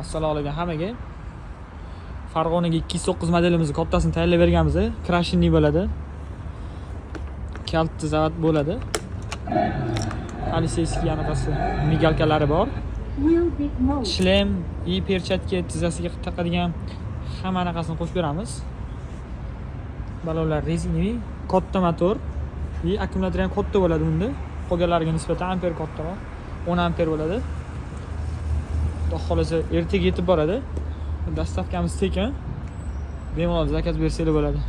Assalomu alaykum hammaga. Farg'onaga 209 modelimizni kattasini tayyorlab berganmiz. Krashinli bo'ladi. Kaltli zavat bo'ladi. Politseyskiy anaqasi migalkalari bor. Shlem, perchatka tizzasiga taqadigan hamma anaqasini qo'shib beramiz. Balonlar rezinaviy, katta motor, akkumulyator ham katta bo'ladi bunda. Qolganlariga nisbatan amper kattaroq, 10 amper bo'ladi. Xudo xolasa ertaga yetib boradi. Dastavkamiz tekin. Bemalol zakaz bersanglar bo'ladi.